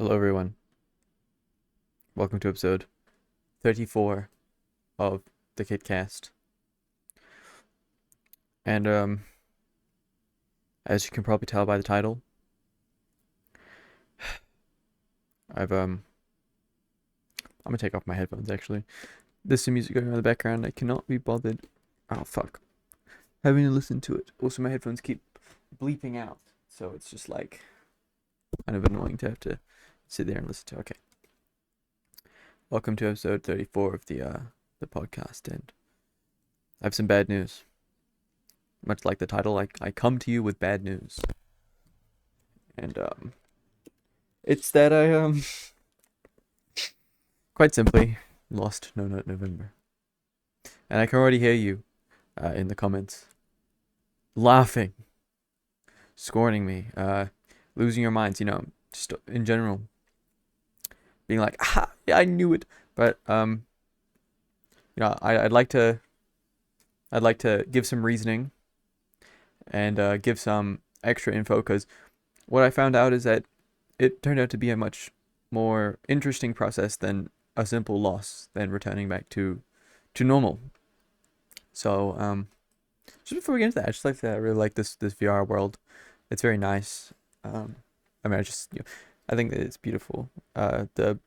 Hello, everyone. Welcome to episode 34 of the kitkast. And as you can probably tell by the title, I'm gonna take off my headphones. Actually, there's some music going on in the background. I cannot be bothered. Oh fuck, having to listen to it. Also, my headphones keep bleeping out, so it's just like kind of annoying to have to sit there and listen to. Okay, welcome to episode 34 of the podcast, and I have some bad news. Much like the title, I come to you with bad news. And it's that I quite simply lost No Nut November. And I can already hear you in the comments laughing, scorning me, losing your minds, just in general. Being like, ah, yeah, I knew it. But I'd like to give some reasoning and give some extra info, because what I found out is that it turned out to be a much more interesting process than a simple loss, than returning back to normal. So just before we get into that, I just like that I really like this VR world. It's very nice. I mean, I think that it's beautiful. The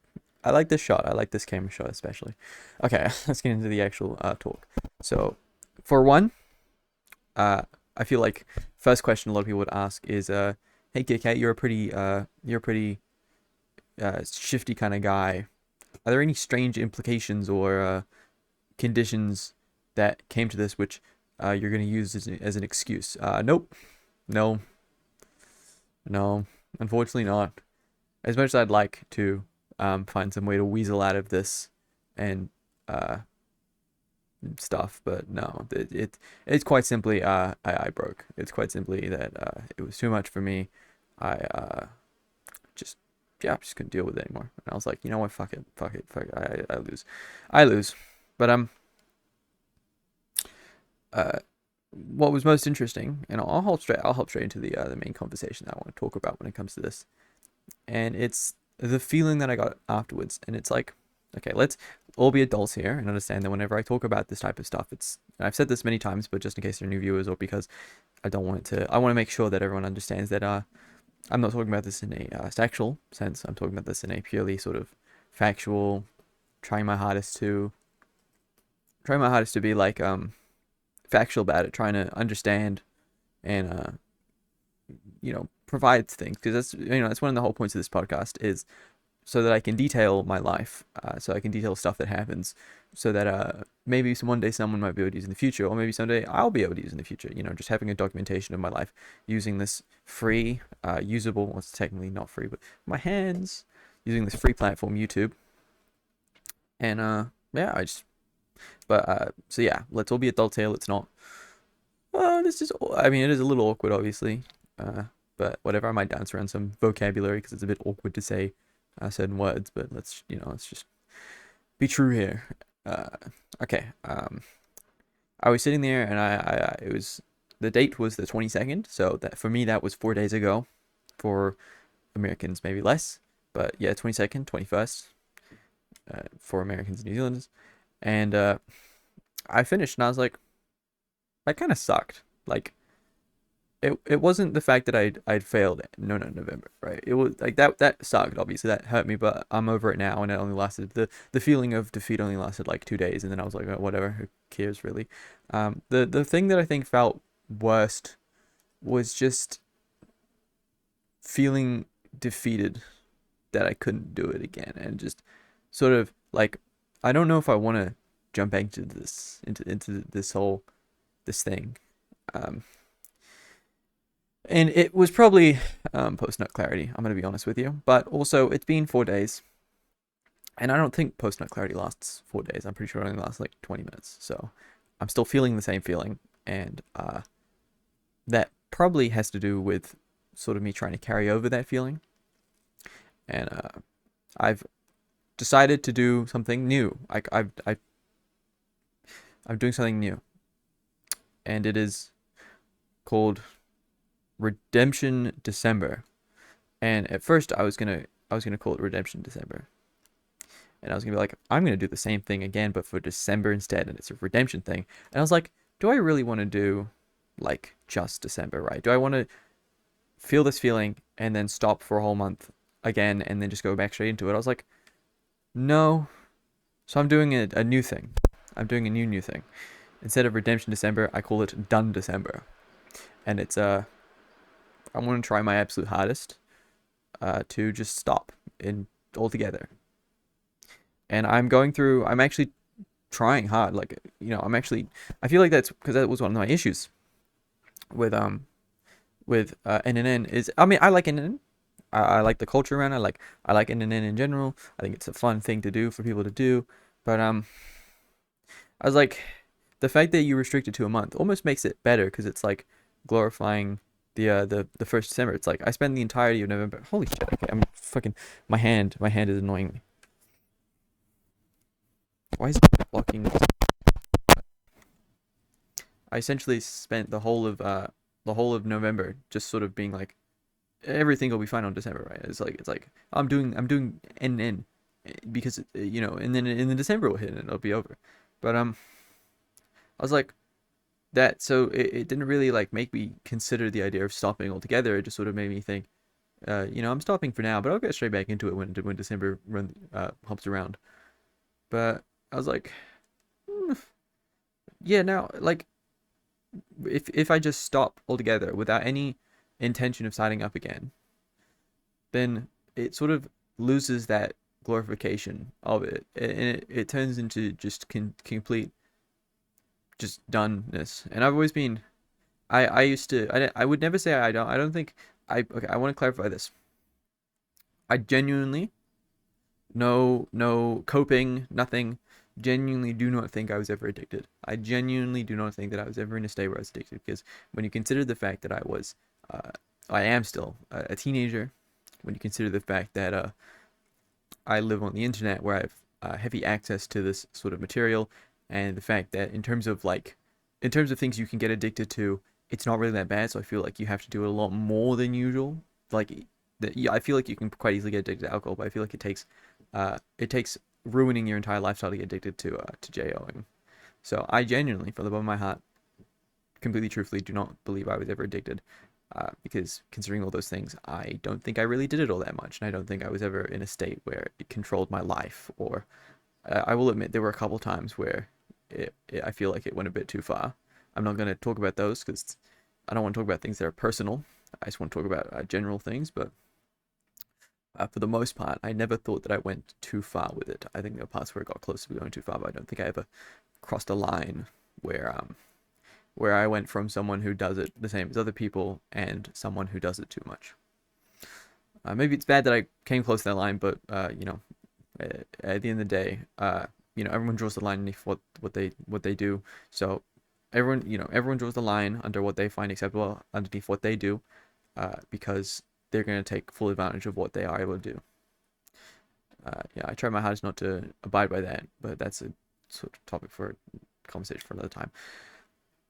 I like this shot. I like this camera shot especially. Okay, let's get into the actual talk. So, for one, I feel like first question a lot of people would ask is, "Hey, KK, you're a pretty shifty kind of guy. Are there any strange implications or conditions that came to this which you're going to use as an excuse?" Nope. No. No. Unfortunately not. As much as I'd like to find some way to weasel out of this and uh, stuff, but no. It's quite simply I broke. It's quite simply that it was too much for me. I just yeah, I just couldn't deal with it anymore. And I was like, you know what, fuck it, fuck it, fuck it. I lose. I lose. But what was most interesting, and I'll hop straight into the main conversation that I want to talk about when it comes to this, and it's the feeling that I got afterwards. And it's like, okay, let's all be adults here and understand that whenever I talk about this type of stuff, and I've said this many times, but just in case there are new viewers, or because I want to make sure that everyone understands that I'm not talking about this in a sexual sense. I'm talking about this in a purely sort of factual, trying my hardest to be like factual about it, trying to understand and provide things, because that's one of the whole points of this podcast, is so that I can detail my life, so I can detail stuff that happens, so that maybe one day someone might be able to use in the future, or maybe someday I'll be able to use in the future. Just having a documentation of my life using this free, usable, well, it's technically not free, but my hands, using this free platform, YouTube. And yeah, so yeah, let's all be adults here. Let's not. This is. I mean, it is a little awkward, obviously. But whatever. I might dance around some vocabulary because it's a bit awkward to say certain words. But let's just be true here. Uh, okay. I was sitting there, and it was, the date was the 22nd. So that, for me, that was 4 days ago. For Americans, maybe less. But yeah, 22nd, 21st. For Americans and New Zealanders. And I finished, and I was like, that kind of sucked. Like, it wasn't the fact that I'd failed No Nut November, right? It was like that sucked. Obviously, that hurt me, but I'm over it now, and it only lasted, the feeling of defeat only lasted like 2 days, and then I was like, oh, whatever, who cares really? The thing that I think felt worst was just feeling defeated that I couldn't do it again, and just sort of like, I don't know if I want to jump back into this whole this thing. Um, and it was probably post nut clarity. I'm gonna be honest with you, but also it's been 4 days, and I don't think post nut clarity lasts 4 days. I'm pretty sure it only lasts like 20 minutes. So I'm still feeling the same feeling, and that probably has to do with sort of me trying to carry over that feeling. And I've decided to do something new. I'm doing something new, and it is called Redemption December. And at first I was gonna I was gonna call it Redemption December, and I was gonna be like, I'm gonna do the same thing again, but for December instead, and it's a redemption thing. And I was like, do I really want to do like just December, right? Do I want to feel this feeling and then stop for a whole month again and then just go back straight into it? I was like, no. So I'm doing a new thing. I'm doing a new thing. Instead of Redemption December, I call it Done December. And it's I want to try my absolute hardest to just stop in altogether. And I'm actually trying hard. Like, I feel like that's because that was one of my issues with NNN is, I mean, I like NNN. I like the culture around it. I like NNN in general. I think it's a fun thing to do for people to do. But I was like, the fact that you restrict it to a month almost makes it better because it's like glorifying the first December. It's like I spend the entirety of November. Holy shit! Okay, I'm fucking my hand is annoying me. Why is it blocking? I essentially spent the whole of November just sort of being like, everything will be fine on December, right? It's like I'm doing N because and then December will hit and it'll be over. But I was like that, so it didn't really like make me consider the idea of stopping altogether. It just sort of made me think, I'm stopping for now, but I'll get straight back into it when December hops around. But I was like, yeah, now like if I just stop altogether without any intention of signing up again, then it sort of loses that glorification of it, and it turns into just complete just doneness. And I've always been, I used to, I would never say I don't think okay, I want to clarify this. I genuinely, no coping, nothing, genuinely do not think I was ever addicted. I genuinely do not think that I was ever in a state where I was addicted, because when you consider the fact that I am still a teenager, when you consider the fact that I live on the internet where I have heavy access to this sort of material, and the fact that in terms of things you can get addicted to, it's not really that bad. So I feel like you have to do it a lot more than usual. Like I feel like you can quite easily get addicted to alcohol, but I feel like it takes ruining your entire lifestyle to get addicted to JOing. So I genuinely, from the bottom of my heart, completely truthfully, do not believe I was ever addicted. Because considering all those things, I don't think I really did it all that much, and I don't think I was ever in a state where it controlled my life. Or I will admit there were a couple times where I feel like it went a bit too far. I'm not going to talk about those because I don't want to talk about things that are personal. I just want to talk about general things. But for the most part, I never thought that I went too far with it. I think there were parts where it got close to going too far, but I don't think I ever crossed a line where I went from someone who does it the same as other people and someone who does it too much. Maybe it's bad that I came close to that line, but at the end of the day, everyone draws the line underneath what they do. So everyone draws the line under what they find acceptable underneath what they do, because they're going to take full advantage of what they are able to do. I try my hardest not to abide by that, but that's a sort of topic for a conversation for another time.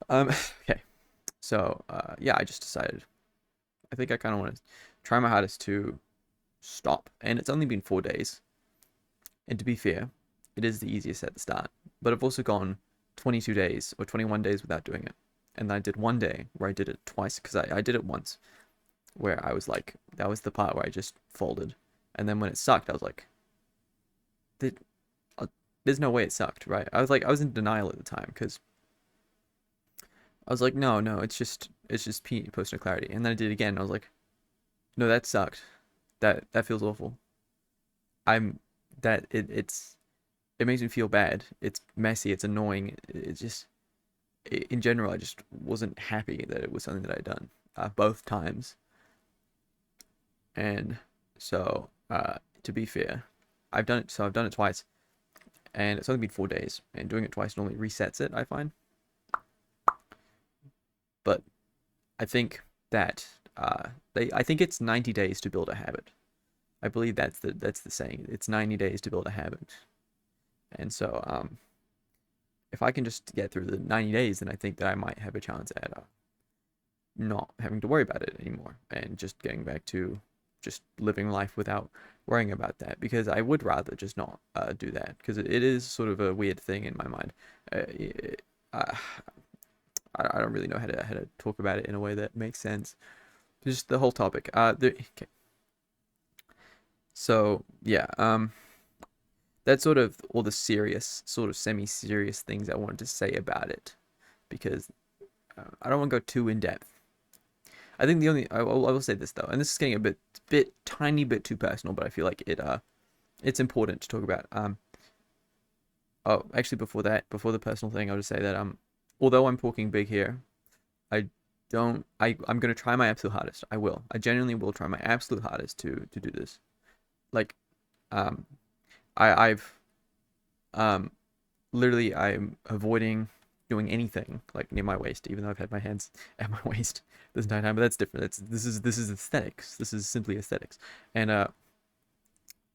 Okay, so I just decided, I think I kind of want to try my hardest to stop, and it's only been 4 days, and to be fair, it is the easiest at the start, but I've also gone 22 days or 21 days without doing it, and I did one day where I did it twice, because I did it once where I was like, that was the part where I just folded, and then when it sucked, I was like, there's no way it sucked, right? I was in denial at the time, because I was like, no, it's just post no clarity. And then I did it again. And I was like, no, that sucked. That feels awful. It makes me feel bad. It's messy. It's annoying. It's just, in general, I just wasn't happy that it was something that I'd done both times. And so, to be fair, I've done it twice, and it's only been 4 days. And doing it twice normally resets it, I find. But I think that I think it's 90 days to build a habit. I believe that's the saying. It's 90 days to build a habit. And so if I can just get through the 90 days, then I think that I might have a chance at not having to worry about it anymore, and just getting back to just living life without worrying about that, because I would rather just not do that, because it is sort of a weird thing in my mind. Uh, I don't really know how to talk about it in a way that makes sense. Just the whole topic. Okay. So yeah, that's sort of all the serious, sort of semi-serious things I wanted to say about it, because I don't want to go too in depth. I think the only I will say this though, and this is getting a tiny bit too personal, but I feel like it's important to talk about. Oh, actually, before the personal thing, I'll just say that although I'm talking big here, I I'm gonna try my absolute hardest. I genuinely will try my absolute hardest to do this. Like, um, I've literally I'm avoiding doing anything like near my waist, even though I've had my hands at my waist this entire time. But that's different. This is aesthetics. This is simply aesthetics. And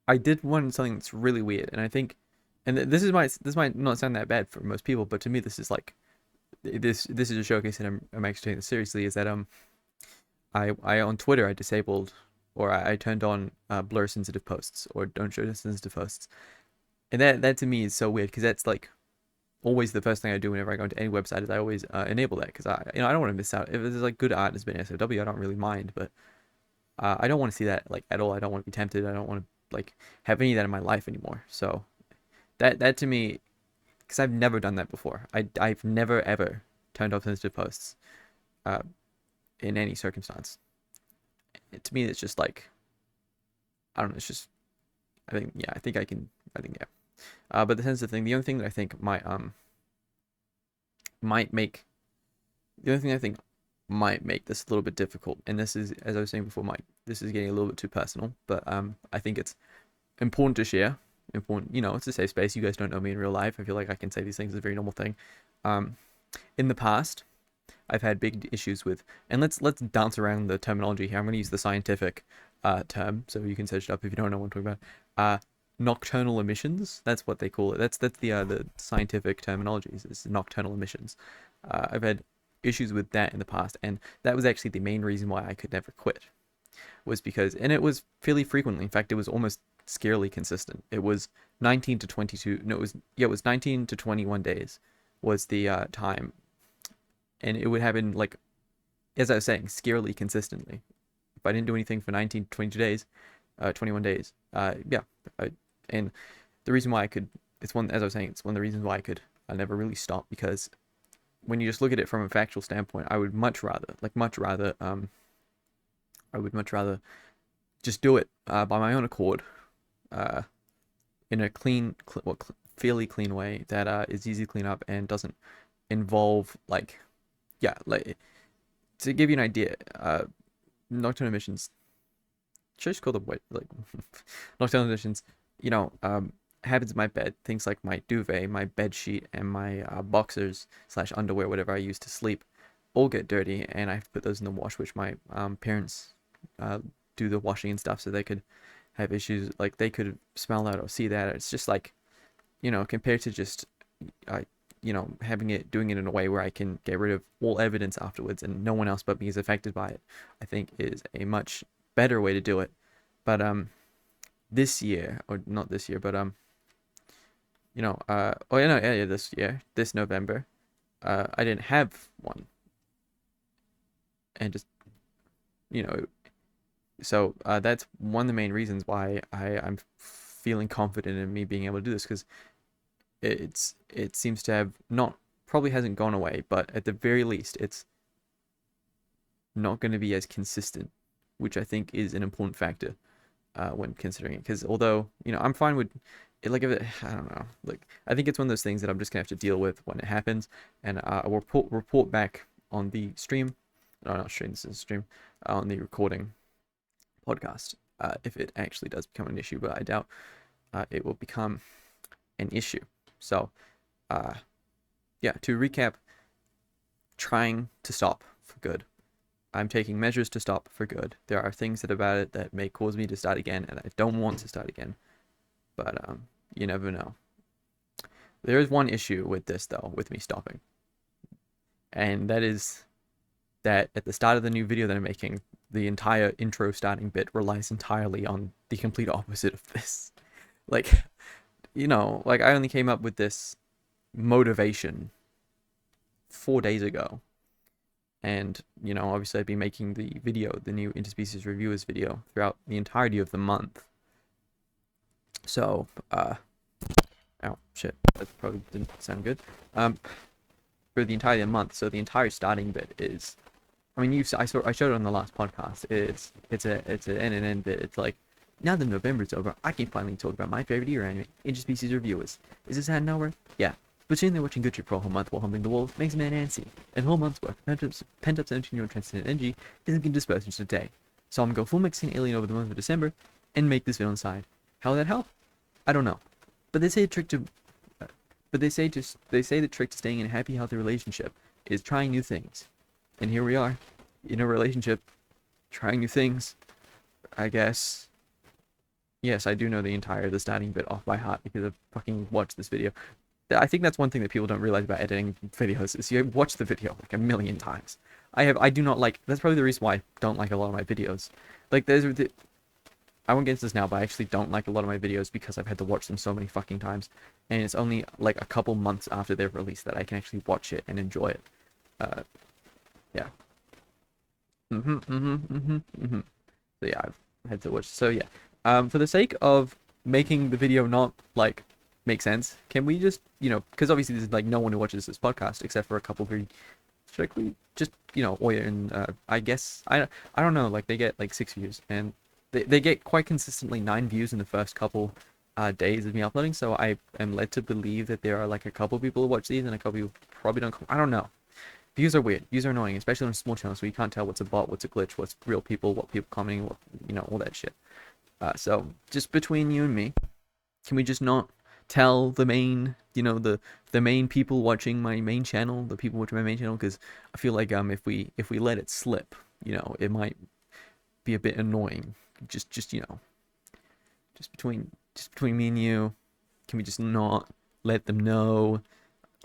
I did something that's really weird, and I think, and this might not sound that bad for most people, but to me this is like this is a showcase, and I'm actually taking this seriously. Is that I on Twitter I disabled, or I turned on blur sensitive posts, or don't show sensitive posts, and that to me is so weird, because that's like always the first thing I do whenever I go into any website is I always enable that, because I don't want to miss out. If there's like good art has been SOW, I don't really mind, but I don't want to see that like at all. I don't want to be tempted. I don't want to like have any of that in my life anymore. So that to me, because I've never done that before. I've never ever turned off sensitive posts uh, in any circumstance. To me, it's just like, I don't know. It's just, I think, yeah. I think I can. I think, yeah. But the sensitive thing, the only thing that I think might make the only thing I think might make this a little bit difficult, and this is, as I was saying before, Mike, this is getting a little bit too personal, but I think it's important to share. Important, it's a safe space. You guys don't know me in real life. I feel like I can say these things. It's a very normal thing. In the past, I've had big issues with, and let's dance around the terminology here. I'm going to use the scientific term, so you can search it up if you don't know what I'm talking about. Nocturnal emissions. That's what they call it. That's the scientific terminology. Is nocturnal emissions. I've had issues with that in the past, and that was actually the main reason why I could never quit. Was because, and it was fairly frequently. In fact, it was almost scarily consistent. It was 19 to 22. No, it was 19 to 21 days was the time, and it would happen, like, as I was saying, scarily consistently. If I didn't do anything for 19 to 22 days, 21 days, yeah. And the reason why I could, as I was saying, it's one of the reasons why I never really stop, because when you just look at it from a factual standpoint, I would much rather just do it by my own accord, in a fairly clean way that is easy to clean up and doesn't involve, like, yeah, like, to give you an idea, nocturnal emissions, should I just call them like nocturnal emissions, happens in my bed. Things like my duvet, my bed sheet, and my boxers / underwear, whatever I use to sleep, all get dirty, and I have to put those in the wash, which my parents do the washing and stuff, so they could have issues, like they could smell that or see that. It's just like, compared to just doing it in a way where I can get rid of all evidence afterwards and no one else but me is affected by it, I think is a much better way to do it. But this year, or not this year, but this November, I didn't have one, and just, so that's one of the main reasons why I'm feeling confident in me being able to do this, because it seems to have not, probably hasn't gone away, but at the very least it's not going to be as consistent, which I think is an important factor when considering it. Because although, I'm fine with it, like, I don't know, like, I think it's one of those things that I'm just gonna have to deal with when it happens, and I will report back on the stream. No, not stream. This is stream, on the recording podcast, if it actually does become an issue, but I doubt it will become an issue. So, yeah, to recap, trying to stop for good. I'm taking measures to stop for good. There are things about it that may cause me to start again, and I don't want to start again. But you never know. There is one issue with this, though, with me stopping. And that is that at the start of the new video that I'm making, the entire intro starting bit relies entirely on the complete opposite of this. Like, like I only came up with this motivation 4 days ago. And, obviously I'd be making the video, the new Interspecies Reviewers video, throughout the entirety of the month. So, oh, shit, that probably didn't sound good. For the entire month, so the entire starting bit is, I mean, I showed it on the last podcast. It's an end bit. It's like, now that November's over, I can finally talk about my favorite year anime, Interspecies Reviewers. Is this out nowhere? Yeah. But sitting there watching good shit for a whole month while humping the walls makes a man antsy. And a whole month's worth of pent-up 17-year-old transcendent energy isn't going to disperse in just a day. So I'm going to go full Mexican alien over the month of December and make this video on the side. How will that help? I don't know. But they say the trick to staying in a happy, healthy relationship is trying new things. And here we are, in a relationship, trying new things. I guess. Yes, I do know the starting bit off by heart because I've fucking watched this video. I think that's one thing that people don't realize about editing videos is you watch the video like a million times. I do not like, that's probably the reason why I don't like a lot of my videos. Like I won't get into this now, but I actually don't like a lot of my videos because I've had to watch them so many fucking times. And it's only like a couple months after they're released that I can actually watch it and enjoy it. Yeah. So yeah, I've had to watch. So yeah, for the sake of making the video not like make sense, can we just, because obviously there's like no one who watches this podcast except for a couple very strictly just, Oya and I guess I don't know, like they get like 6 views and they get quite consistently 9 views in the first couple days of me uploading. So I am led to believe that there are like a couple people who watch these and a couple who probably don't. I don't know. Views are weird. Views are annoying, especially on small channels where you can't tell what's a bot, what's a glitch, what's real people, what people commenting, what, all that shit. So just between you and me, can we just not tell the main, the main people watching my main channel, the people watching my main channel? Because I feel like if we let it slip, it might be a bit annoying. Just between me and you, can we just not let them know,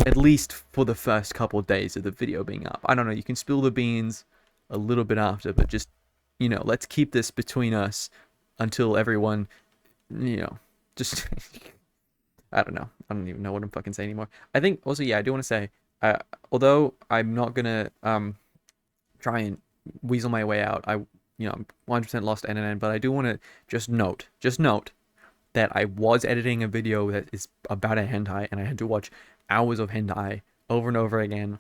at least for the first couple of days of the video being up? I don't know, you can spill the beans a little bit after, but just, let's keep this between us until everyone, just I don't know. I don't even know what I'm fucking saying anymore. I think also, yeah, I do want to say, although I'm not gonna try and weasel my way out, I'm 100% lost NNN, but I do want to just note that I was editing a video that is about a hentai, and I had to watch hours of hentai over and over again.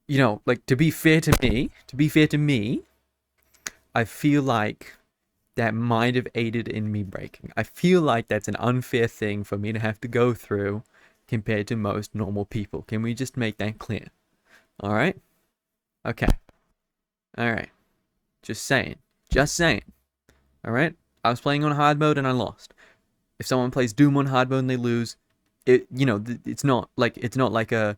Like, to be fair to me, I feel like that might have aided in me breaking. I feel like that's an unfair thing for me to have to go through compared to most normal people. Can we just make that clear? All right? Okay. All right. Just saying. All right? I was playing on hard mode and I lost. If someone plays Doom on hard mode and they lose, it's not like a,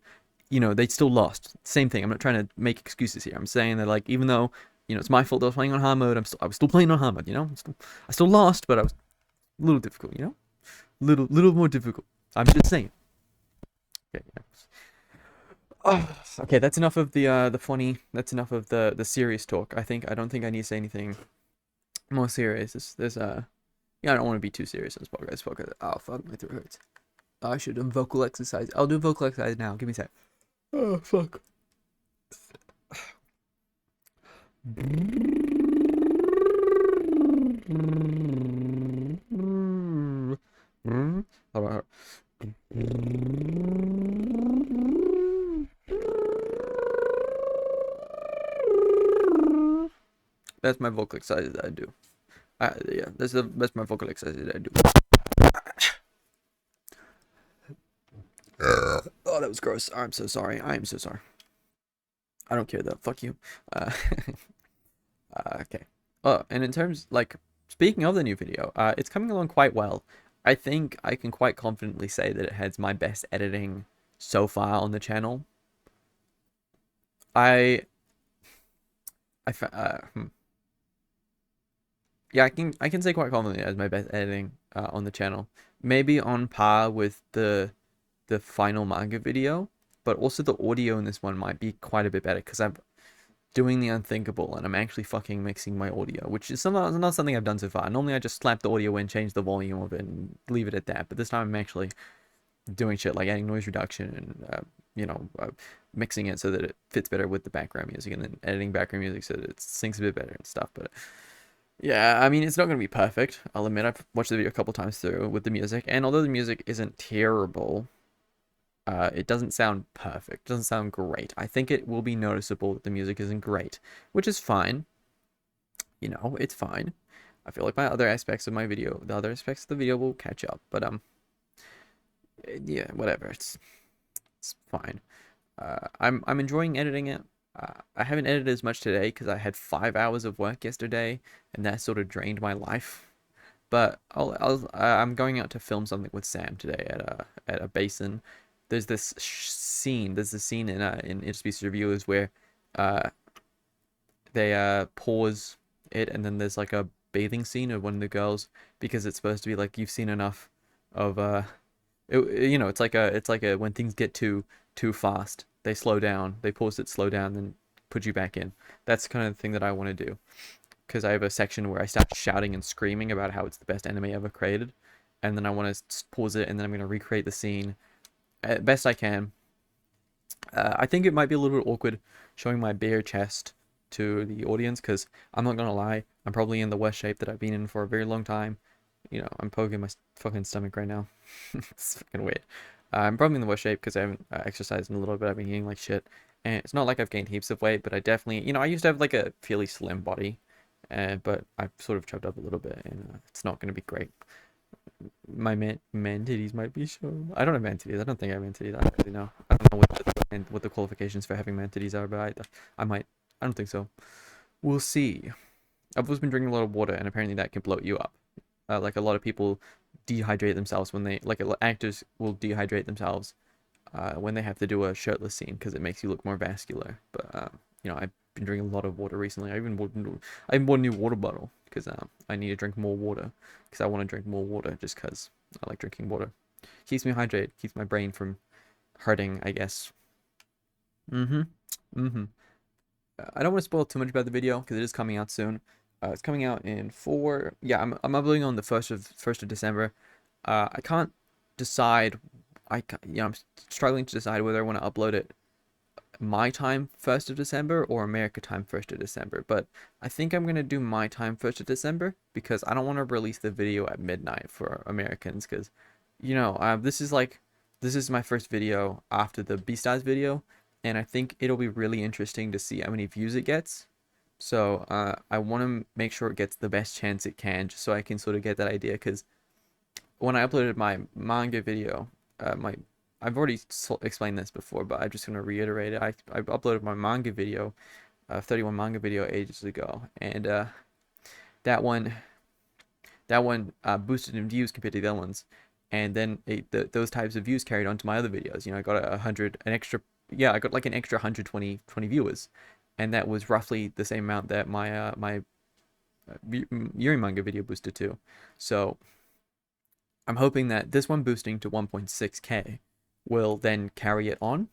they still lost. Same thing. I'm not trying to make excuses here. I'm saying that, like, even though, it's my fault that I was playing on hard mode, I was still playing on hard mode, I still lost, but I was a little difficult, little more difficult. I'm just saying. Okay, yeah. Oh, okay, that's enough of the funny. That's enough of the serious talk. I don't think I need to say anything more serious. Yeah, I don't want to be too serious on this podcast. Oh fuck, my throat hurts. I should do vocal exercise. I'll do vocal exercise now. Give me a sec. Oh fuck. That's my vocal exercises that I do. Yeah, that's my vocal exercises that I do. Oh, that was gross. I'm so sorry. I am so sorry. I don't care though. Fuck you. Okay. Oh, and in terms, like, speaking of the new video, it's coming along quite well. I think I can quite confidently say that it has my best editing so far on the channel. Yeah, I can say quite confidently it has my best editing on the channel. Maybe on par with the final manga video, but also the audio in this one might be quite a bit better because doing the unthinkable, and I'm actually fucking mixing my audio, which is not something I've done so far. Normally I just slap the audio in, change the volume of it, and leave it at that. But this time I'm actually doing shit like adding noise reduction and mixing it so that it fits better with the background music, and then editing background music so that it syncs a bit better and stuff. But yeah, I mean, it's not going to be perfect. I'll admit I've watched the video a couple times through with the music, and although the music isn't terrible, it doesn't sound perfect. It doesn't sound great. I think it will be noticeable that the music isn't great, which is fine. It's fine. I feel like the other aspects of the video will catch up. But yeah, whatever. It's fine. I'm enjoying editing it. I haven't edited as much today because I had 5 hours of work yesterday, and that sort of drained my life. But I'm going out to film something with Sam today at a basin. There's this scene. There's a scene in Interspecies Reviewers where they pause it, and then there's like a bathing scene of one of the girls, because it's supposed to be like you've seen enough of it's like a when things get too fast, they slow down, they pause it, slow down, then put you back in. That's the kind of thing that I want to do, because I have a section where I start shouting and screaming about how it's the best anime ever created, and then I want to pause it, and then I'm going to recreate the scene best I can. I think it might be a little bit awkward showing my bare chest to the audience, because I'm not gonna lie, I'm probably in the worst shape that I've been in for a very long time. I'm poking my fucking stomach right now. It's fucking weird. I'm probably in the worst shape because I haven't exercised in a little bit. I've been eating like shit, and it's not like I've gained heaps of weight, but I definitely, I used to have like a fairly slim body, but I've sort of chubed up a little bit, and it's not gonna be great. My man titties might be shown. I don't have man titties. I don't think I have man titties. I don't really know. I don't know what the qualifications for having man titties are, but I might. I don't think so. We'll see. I've always been drinking a lot of water, and apparently that can bloat you up. Like a lot of people dehydrate themselves when they, like actors will dehydrate themselves when they have to do a shirtless scene, because it makes you look more vascular. But I've been drinking a lot of water recently. I even bought a new water bottle because I need to drink more water, because I want to drink more water just because I like drinking water. Keeps me hydrated, keeps my brain from hurting, I guess. Mm-hmm. Mm-hmm. I don't want to spoil too much about the video because it is coming out soon. It's coming out in four. Yeah, I'm uploading on the first of December. I can't decide. I'm struggling to decide whether I want to upload it my time 1st of December or America time 1st of December. But I think I'm gonna do my time 1st of December, because I don't want to release the video at midnight for Americans, because this is my first video after the Beastars video, and I think it'll be really interesting to see how many views it gets. So I want to make sure it gets the best chance it can, just so I can sort of get that idea. Because when I uploaded my manga video, I've already explained this before, but I'm just going to reiterate it. I uploaded my manga video, 31 manga video ages ago, and that one boosted in views compared to the other ones, and then those types of views carried on to my other videos. I got I got like an extra 120 viewers, and that was roughly the same amount that my Yuri manga video boosted to. So I'm hoping that this one boosting to 1.6k will then carry it on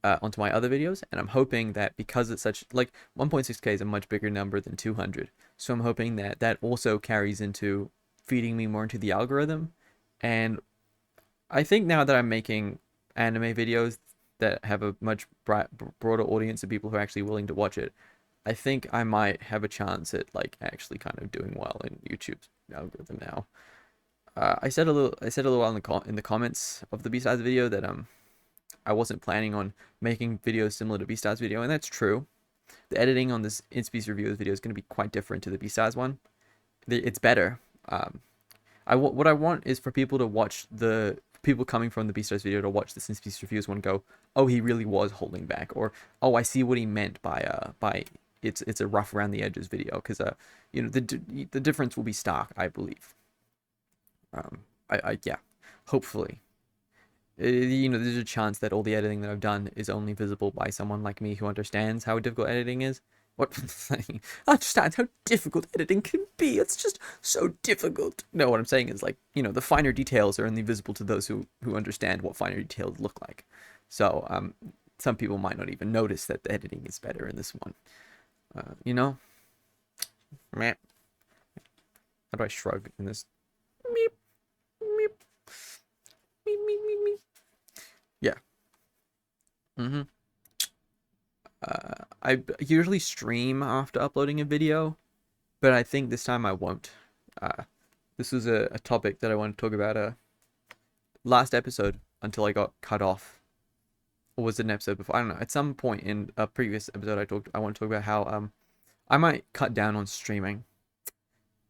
onto my other videos, and I'm hoping that, because it's such, like, 1.6k is a much bigger number than 200, so I'm hoping that that also carries into feeding me more into the algorithm. And I think now that I'm making anime videos that have a much broader audience of people who are actually willing to watch it, I think I might have a chance at like actually kind of doing well in YouTube's algorithm now. I said a little while in the comments of the Beastars video that I wasn't planning on making videos similar to Beastars video, and that's true. The editing on this Interspecies Reviewers video is going to be quite different to the Beastars one. It's better. What I want is for people to watch people coming from the Beastars video to watch the Interspecies Reviewers one, go, oh, he really was holding back, or oh, I see what he meant by it's a rough around the edges video, because the difference will be stark, I believe. Yeah, hopefully. There's a chance that all the editing that I've done is only visible by someone like me who understands how difficult editing is. What? Understands how difficult editing can be. It's just so difficult. No, what I'm saying is, like, the finer details are only visible to those who understand what finer details look like. So, some people might not even notice that the editing is better in this one. You know, meh. How do I shrug in this? Meep, meep, meep, meep, meep, meep. Yeah. Mm-hmm. I usually stream after uploading a video, but I think this time I won't. Uh, this was a topic that I wanted to talk about last episode until I got cut off. Or was it an episode before? I don't know. At some point in a previous episode, I want to talk about how I might cut down on streaming,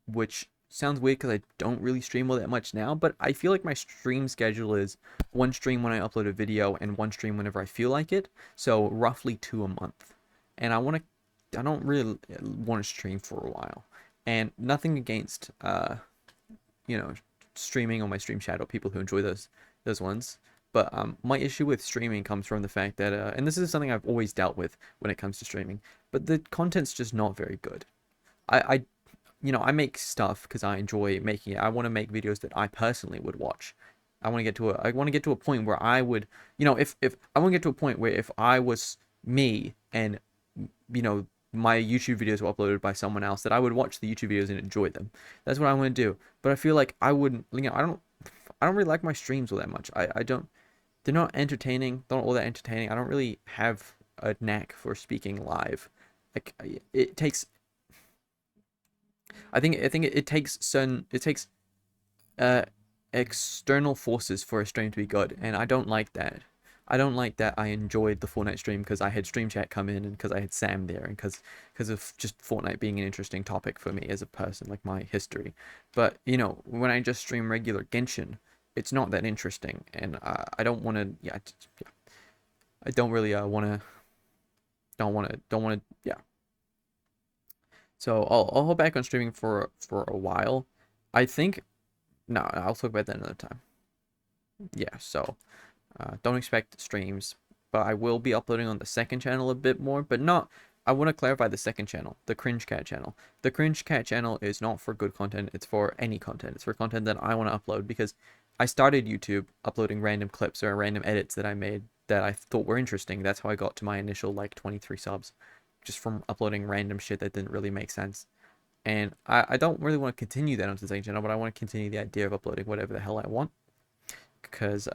which sounds weird because I don't really stream all that much now, but I feel like my stream schedule is one stream when I upload a video and one stream whenever I feel like it. So roughly 2 a month. And I don't really want to stream for a while. And nothing against, you know, streaming on my stream chat or people who enjoy those ones. But my issue with streaming comes from the fact that, and this is something I've always dealt with when it comes to streaming, but the content's just not very good. I I make stuff because I enjoy making it. I want to make videos that I personally would watch. I want to get to a point where I would, if I want to get to a point where if I was me and, my YouTube videos were uploaded by someone else, that I would watch the YouTube videos and enjoy them. That's what I want to do. But I feel like I wouldn't, I don't really like my streams all that much. I don't, they're not entertaining. They're not all that entertaining. I don't really have a knack for speaking live. Like it takes I think it takes uh external forces for a stream to be good, and I don't like that. I don't like that I enjoyed the Fortnite stream because I had stream chat come in and because I had Sam there and because of just Fortnite being an interesting topic for me as a person, like my history. But when I just stream regular Genshin, it's not that interesting, and I don't want to. Yeah, yeah, I don't really want to. Don't want to. Yeah. So I'll hold back on streaming for a while. I think no, I'll talk about that another time. Yeah, so don't expect streams, but I will be uploading on the second channel a bit more, but not. I want to clarify the second channel, the Cringe Cat channel. The Cringe Cat channel is not for good content, it's for any content. It's for content that I want to upload because I started YouTube uploading random clips or random edits that I made that I thought were interesting. That's how I got to my initial like 23 subs, just from uploading random shit that didn't really make sense. And I don't really want to continue that onto the second channel, but I want to continue the idea of uploading whatever the hell I want. Because,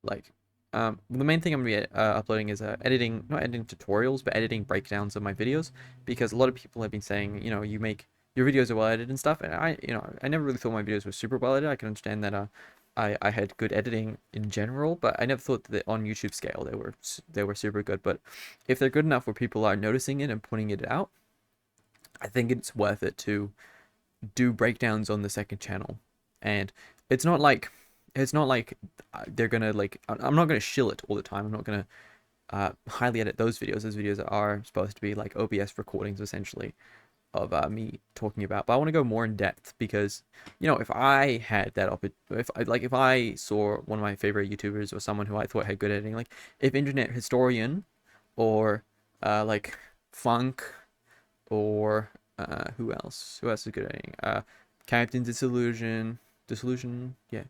like, the main thing I'm going to be uploading is editing, not editing tutorials, but editing breakdowns of my videos. Because a lot of people have been saying, you make your videos are well edited and stuff. And I never really thought my videos were super well edited. I can understand that I had good editing in general, but I never thought that on YouTube scale they were super good. But if they're good enough where people are noticing it and pointing it out, I think it's worth it to do breakdowns on the second channel. And it's not like they're gonna like I'm not gonna shill it all the time. I'm not gonna highly edit those videos. Those videos are supposed to be like OBS recordings essentially of me talking about. But I want to go more in depth because if I had that if I saw one of my favorite YouTubers or someone who I thought had good editing, like if Internet Historian or like Funk or who else? Who else is good at editing? Captain Disillusion, yeah.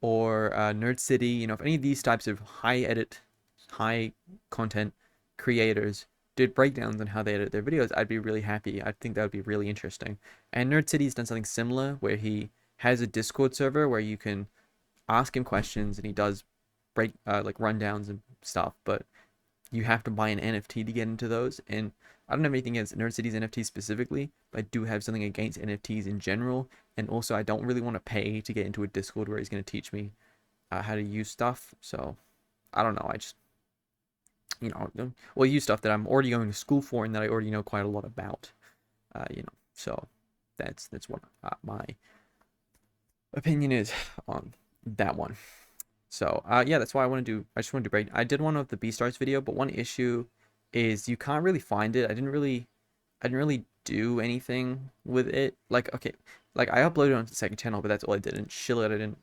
Or Nerd City, if any of these types of high content creators did breakdowns on how they edit their videos, I'd be really happy. I think that would be really interesting. And Nerd City's done something similar where he has a Discord server where you can ask him questions and he does like rundowns and stuff, but you have to buy an NFT to get into those. And I don't have anything against Nerd City's NFTs specifically, but I do have something against NFTs in general. And also, I don't really want to pay to get into a Discord where he's going to teach me how to use stuff. So, I don't know. I just, use stuff that I'm already going to school for and that I already know quite a lot about. So that's what my opinion is on that one. So, yeah, that's why I just want to do break. I did one of the Beastars video, but one issue is you can't really find it. I didn't really do anything with it. Like, okay, like I uploaded it onto the second channel, but that's all I did. And shill it,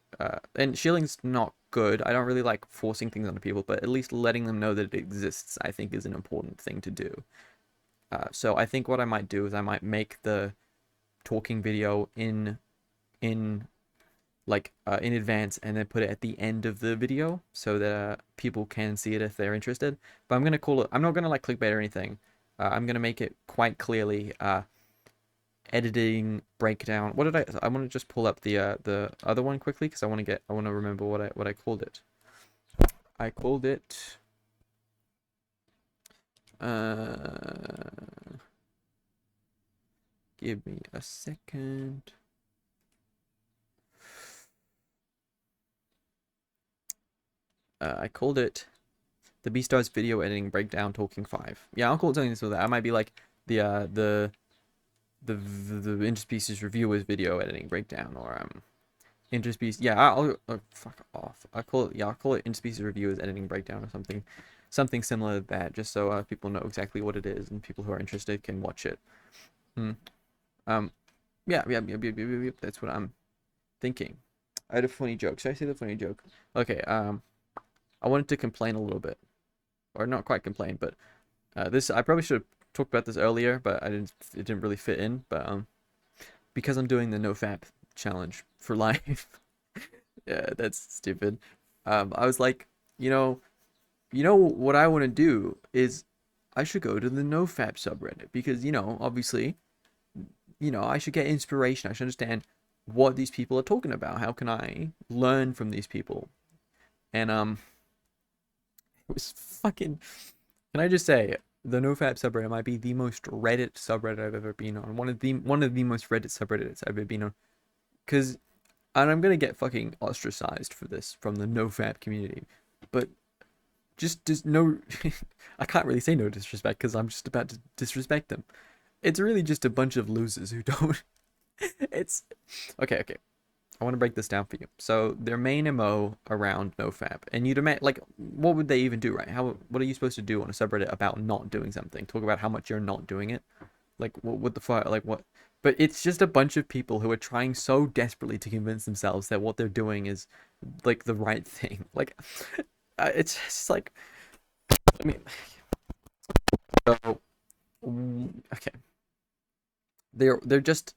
and shilling's not good. I don't really like forcing things onto people, but at least letting them know that it exists, I think, is an important thing to do. So I think what I might do is I might make the talking video in like in advance and then put it at the end of the video so that people can see it if they're interested. But I'm gonna call it. I'm not gonna like clickbait or anything. I'm gonna make it quite clearly editing breakdown. What did I want to just pull up the other one quickly because I want to remember what I called it. I called it give me a second. I called it the Beastars video editing breakdown talking 5. Yeah, I'll call it something so that I might be like the interspecies reviewers video editing breakdown, or interspecies. Yeah, I'll fuck off. I'll call it interspecies reviewers editing breakdown or something similar to that, just so people know exactly what it is and people who are interested can watch it. Yeah, that's what I'm thinking. I had a funny joke. Should I say the funny joke? Okay, I wanted to complain a little bit, or not quite complain, but this I probably should have talked about this earlier, but it didn't really fit in. But because I'm doing the NoFap challenge for life, yeah, that's stupid. I was like, you know what I want to do is I should go to the NoFap subreddit because obviously, I should get inspiration. I should understand what these people are talking about. How can I learn from these people? And it was fucking. Can I just say the NoFap subreddit might be the most Reddit subreddit I've ever been on. One of the most Reddit subreddits I've ever been on. And I'm gonna get fucking ostracized for this from the NoFap community, but just no. I can't really say no disrespect because I'm just about to disrespect them. It's really just a bunch of losers who don't. It's okay. I want to break this down for you. So their main MO around NoFap, and you'd imagine, like, what would they even do, right? What are you supposed to do on a subreddit about not doing something? Talk about how much you're not doing it? Like, what the fuck? Like, what? But it's just a bunch of people who are trying so desperately to convince themselves that what they're doing is, like, the right thing. Like, it's just like, I mean, so, okay. They're just,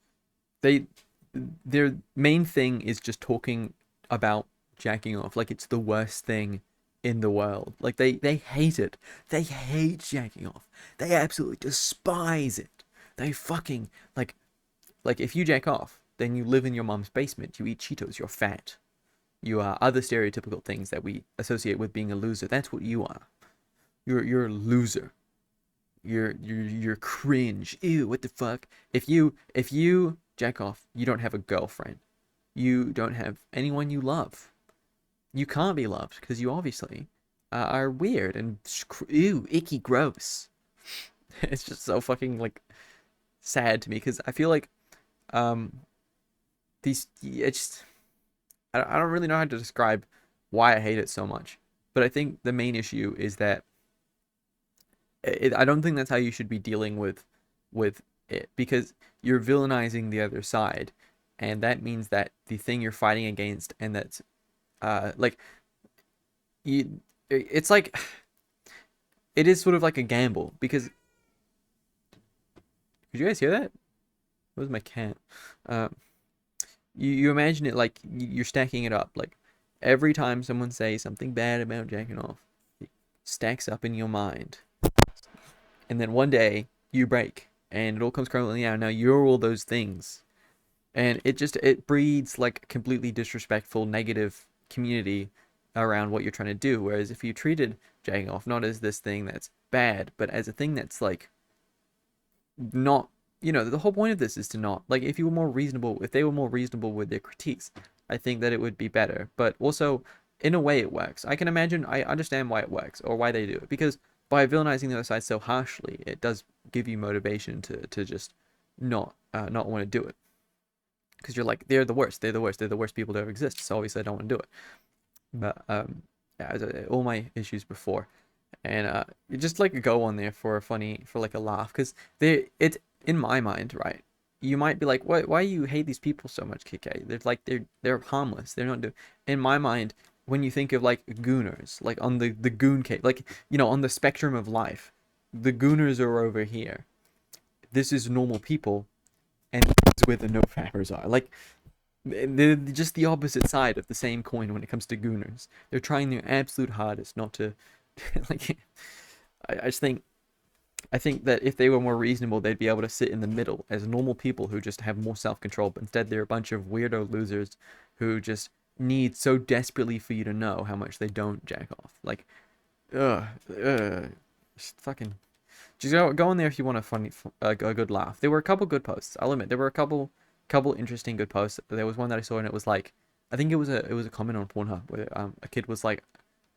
their main thing is just talking about jacking off like it's the worst thing in the world. Like they hate it. They hate jacking off. They absolutely despise it. They fucking like if you jack off, then you live in your mom's basement, you eat Cheetos, you're fat. You are other stereotypical things that we associate with being a loser. That's what you are. You're a loser. You're cringe. Ew, what the fuck? If you jack off, you don't have a girlfriend. You don't have anyone you love. You can't be loved because you obviously are weird and ew, icky, gross. It's just so fucking like sad to me because I feel like these I don't really know how to describe why I hate it so much, but I think the main issue is that I don't think that's how you should be dealing with it, because you're villainizing the other side, and that means that the thing you're fighting against, and that's like it's like it is sort of like a gamble, because did you guys hear that? What was my cat? You imagine it like you're stacking it up, like every time someone says something bad about jacking off, it stacks up in your mind, and then one day you break and it all comes crumbling out. Now you're all those things, and it breeds like completely disrespectful, negative community around what you're trying to do. Whereas if you treated jacking off not as this thing that's bad, but as a thing that's like not, the whole point of this is to not, like, if they were more reasonable with their critiques, I think that it would be better. But also, in a way, it works. I understand why it works, or why they do it, because by villainizing the other side so harshly, it does give you motivation to just not want to do it, because you're like, they're the worst people to ever exist, so obviously I don't want to do it. But yeah, all my issues before, and just like go on there for like a laugh, because it's in my mind, right? You might be like, why you hate these people so much, KK? They're like, they're harmless. They're not doing. In my mind, when you think of like gooners, like on the goon case, like, on the spectrum of life, the gooners are over here. This is normal people, and this is where the no fappers are. Like, They're just the opposite side of the same coin when it comes to gooners. They're trying their absolute hardest not to, like, I just think I think that if they were more reasonable, they'd be able to sit in the middle as normal people who just have more self-control. But instead, they're a bunch of weirdo losers who just need so desperately for you to know how much they don't jack off. Like, ugh, just fucking. Just go in there if you want a good laugh. There were a couple good posts. I'll admit there were a couple interesting good posts. There was one that I saw and it was like, I think it was a comment on Pornhub where a kid was like,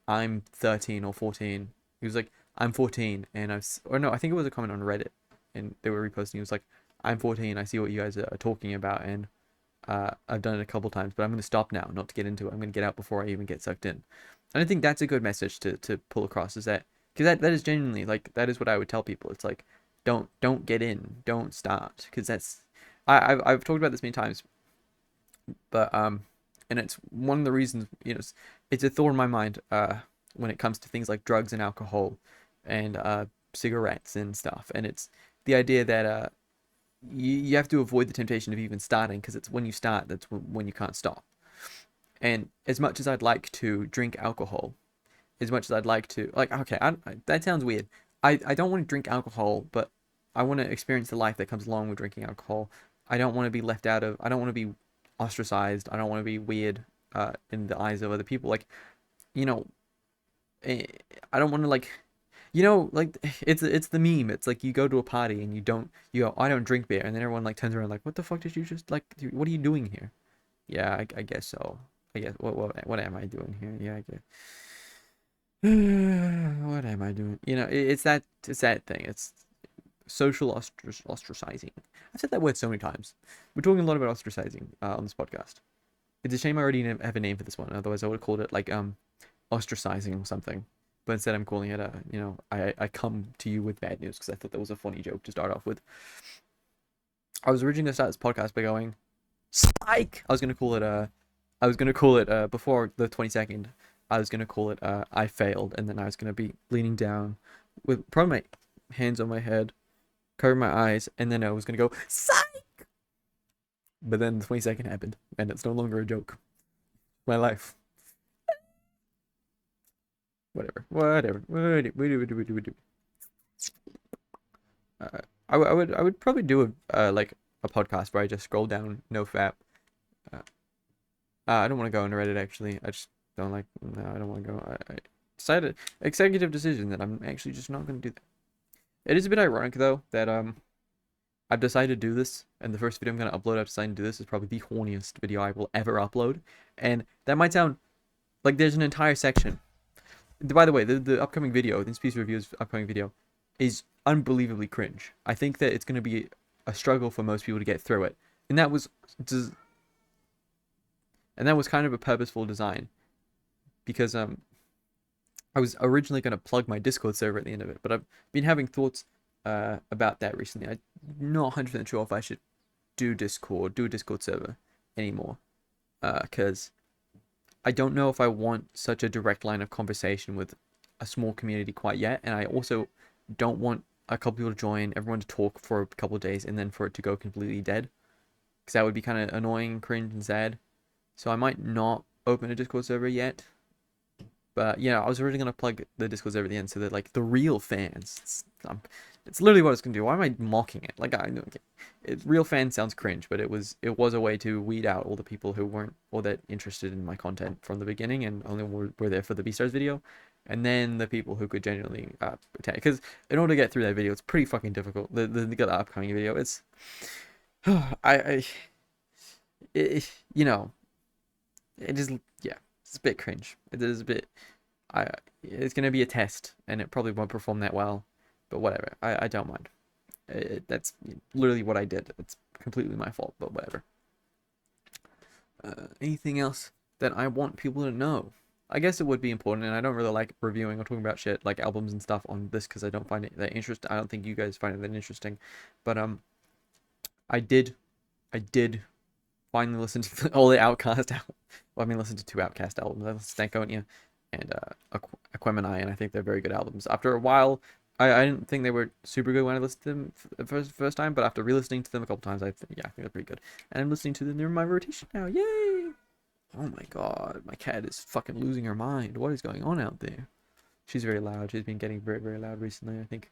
I'm 13 or 14. He was like, I'm 14 and or no, I think it was a comment on Reddit and they were reposting. It was like, I'm 14. I see what you guys are talking about and I've done it a couple times, but I'm going to stop now, not to get into it. I'm going to get out before I even get sucked in. And I think that's a good message to pull across is that, because that is genuinely like, that is what I would tell people. It's like, don't get in, don't start. Because I've talked about this many times, but and it's one of the reasons, it's a thorn in my mind when it comes to things like drugs and alcohol and cigarettes and stuff. And it's the idea that you have to avoid the temptation of even starting, because it's when you start that's when you can't stop. And as much as I'd like to drink alcohol, as much as I'd like to, like, okay, that sounds weird. I don't want to drink alcohol, but I want to experience the life that comes along with drinking alcohol. I don't want to be left out of, I don't want to be ostracized. I don't want to be weird in the eyes of other people. Like, you know, eh, I don't want to like, like it's the meme. It's like you go to a party and you go, I don't drink beer, and then everyone like turns around like, what the fuck did you just like? What are you doing here? Yeah, I guess so. I guess what am I doing here? Yeah, I guess. What am I doing? It's that thing. It's social ostracizing. I've said that word so many times. We're talking a lot about ostracizing on this podcast. It's a shame I already have a name for this one. Otherwise, I would have called it like ostracizing or something. But instead, I'm calling it I come to you with bad news, because I thought that was a funny joke to start off with. I was originally gonna start this podcast by going psych. I was gonna call it before the 22nd. I was gonna call it I failed, and then I was gonna be leaning down with probably my hands on my head, covering my eyes, and then I was gonna go psych. But then the 22nd happened, and it's no longer a joke. My life. Whatever. I would probably do a podcast where I just scroll down no fap. Uh, I don't want to go into Reddit actually. I just don't like. No, I don't want to go. I decided executive decision that I'm actually just not going to do that. It is a bit ironic though that I've decided to do this, and the first video I'm going to upload after deciding to do this is probably the horniest video I will ever upload, and that might sound like there's an entire section. By the way, the upcoming video, the Species Reviews upcoming video, is unbelievably cringe. I think that it's going to be a struggle for most people to get through it, and that was kind of a purposeful design, because I was originally going to plug my Discord server at the end of it, but I've been having thoughts about that recently. I'm not 100% sure if I should do a Discord server anymore, because I don't know if I want such a direct line of conversation with a small community quite yet, and I also don't want a couple people to join, everyone to talk for a couple of days, and then for it to go completely dead, because that would be kind of annoying, cringe, and sad. So I might not open a Discord server yet, but yeah, I was originally gonna plug the Discord server at the end so that like the real fans, it's literally what it's gonna do. Why am I mocking it? Like real fan sounds cringe, but it was a way to weed out all the people who weren't all that interested in my content from the beginning and only were there for the B-Stars video, and then the people who could genuinely attend. Because in order to get through that video, it's pretty fucking difficult. The upcoming video, it's it, you know, it is, yeah, it's a bit cringe. It is a bit. It's gonna be a test, and it probably won't perform that well, but whatever. I don't mind. That's literally what I did. It's completely my fault, but whatever. Anything else that I want people to know? I guess it would be important, and I don't really like reviewing or talking about shit like albums and stuff on this because I don't find it that interesting. I don't think you guys find it that interesting, but I did finally listen to all the Outkast albums. Well, I mean, listen to two Outkast albums. I listened to Stankonia and Aquemini, and I think they're very good albums. After a while, I didn't think they were super good when I listened to them the first time, but after re-listening to them a couple times, yeah, I think they're pretty good. And I'm listening to them; they're in my rotation now. Yay! Oh my god, my cat is fucking losing her mind. What is going on out there? She's very loud. She's been getting very, very loud recently, I think.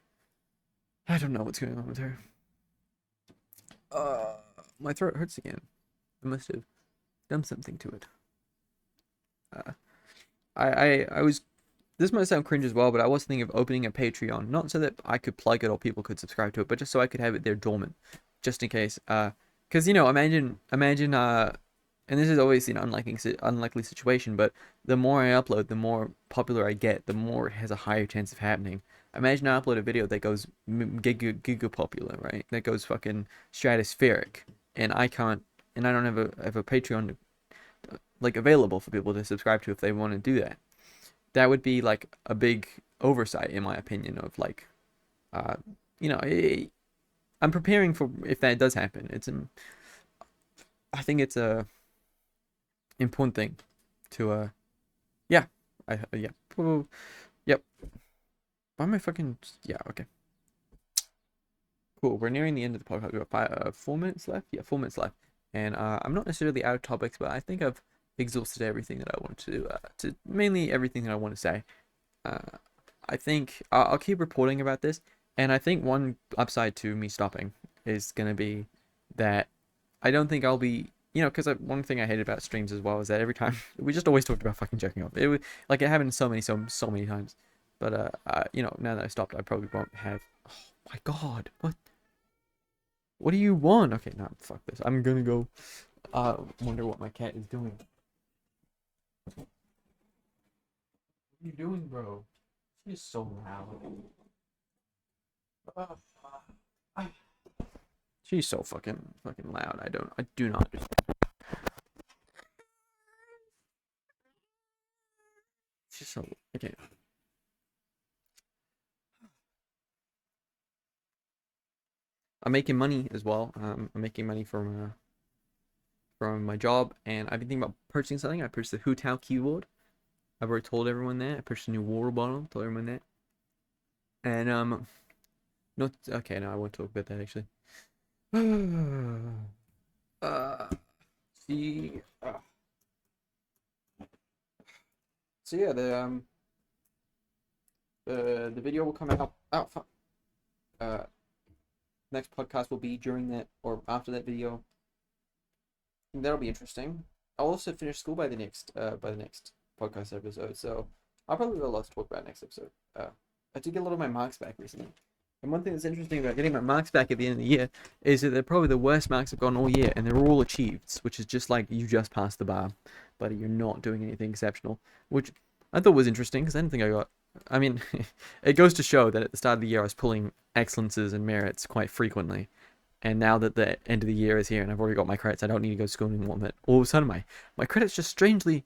I don't know what's going on with her. Uh, my throat hurts again. I must have done something to it. Uh, I was. This might sound cringe as well, but I was thinking of opening a Patreon, not so that I could plug it or people could subscribe to it, but just so I could have it there dormant, just in case. Because imagine. And this is always an unlikely situation, but the more I upload, the more popular I get, the more it has a higher chance of happening. Imagine I upload a video that goes giga popular, right? That goes fucking stratospheric, and I can't, and I don't have a Patreon like available for people to subscribe to if they want to do that. That would be like a big oversight, in my opinion, of like, uh, you know, I'm preparing for if that does happen. I think it's a important thing to yeah, yeah, yep. Why am I fucking yeah? Okay, cool. We're nearing the end of the podcast. We've got 4 minutes left. Yeah, 4 minutes left, and I'm not necessarily out of topics, but I think I've exhausted everything that I want to mainly everything that I want to say. Uh, I think I'll keep reporting about this, and I think one upside to me stopping is gonna be that I don't think I'll be, because one thing I hated about streams as well is that every time we just always talked about fucking jerking off. It was like it happened so many times. But now that I stopped, I probably won't have. Oh my god, what do you want? Okay, no, fuck this. I'm gonna go. Wonder what my cat is doing. What are you doing, bro? She's so loud. Uh, I, she's so fucking loud. I do not understand. She's so okay. I'm making money as well. I'm making money from my job, and I've been thinking about purchasing something. I purchased the Hu keyboard. I've already told everyone that. I purchased a new water bottle. Told everyone that. And not okay. No, I won't talk about that actually. uh, see, so yeah, the video will come out. Oh fuck. Uh, next podcast will be during that or after that video. That'll be interesting. I'll also finish school by the next podcast episode, so I'll probably have a lot to talk about next episode. I did get a lot of my marks back recently, and one thing that's interesting about getting my marks back at the end of the year is that they're probably the worst marks I've gotten all year, and they're all achieved, which is just like you just passed the bar, but you're not doing anything exceptional, which I thought was interesting because I didn't think I got. I mean, it goes to show that at the start of the year I was pulling excellences and merits quite frequently. And now that the end of the year is here and I've already got my credits, I don't need to go to school anymore. But all of a sudden, my credits just strangely,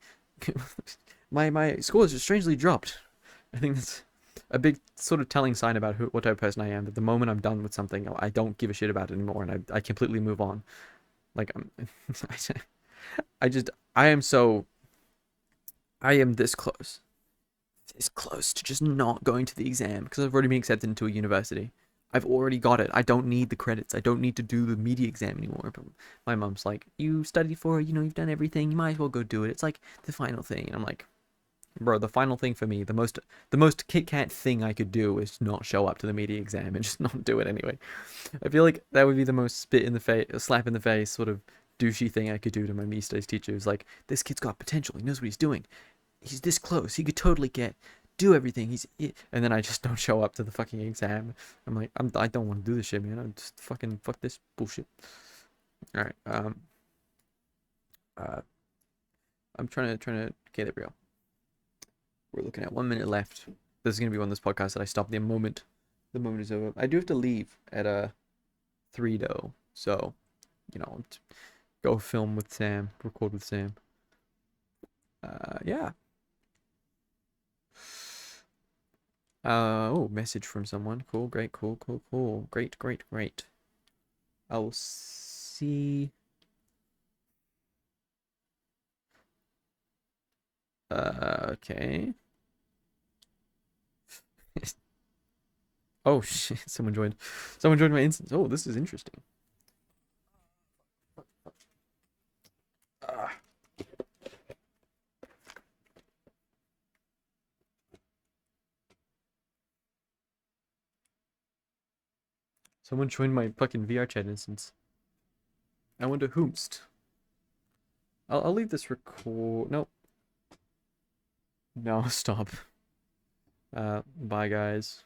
my scores just strangely dropped. I think that's a big sort of telling sign about what type of person I am. That the moment I'm done with something, I don't give a shit about it anymore, and I completely move on. Like I just I am this close to just not going to the exam because I've already been accepted into a university. I've already got it. I don't need the credits. I don't need to do the media exam anymore. But my mom's like, you studied for it, you've done everything. You might as well go do it. It's like the final thing. And I'm like, bro, the final thing for me, the most KitKat thing I could do is not show up to the media exam and just not do it anyway. I feel like that would be the most spit in the face, slap in the face, sort of douchey thing I could do to my me studies teacher. Is like, this kid's got potential. He knows what he's doing. He's this close. He could totally do everything. And then I just don't show up to the fucking exam. I'm like, I don't want to do this shit, man. I'm just fucking fuck this bullshit. All right. Uh, I'm trying to get it real. We're looking at 1 minute left. This is gonna be one of those podcasts that I stop the moment is over. I do have to leave at 3 though, so go film with Sam, record with Sam. Yeah. Oh, message from someone. Cool, great, cool. Great. I'll see. Okay. Oh shit! Someone joined. Someone joined my instance. Oh, this is interesting. Ah. Someone joined my fucking VR chat instance. I wonder whomst. I'll leave this record. Nope. No, stop. Bye guys.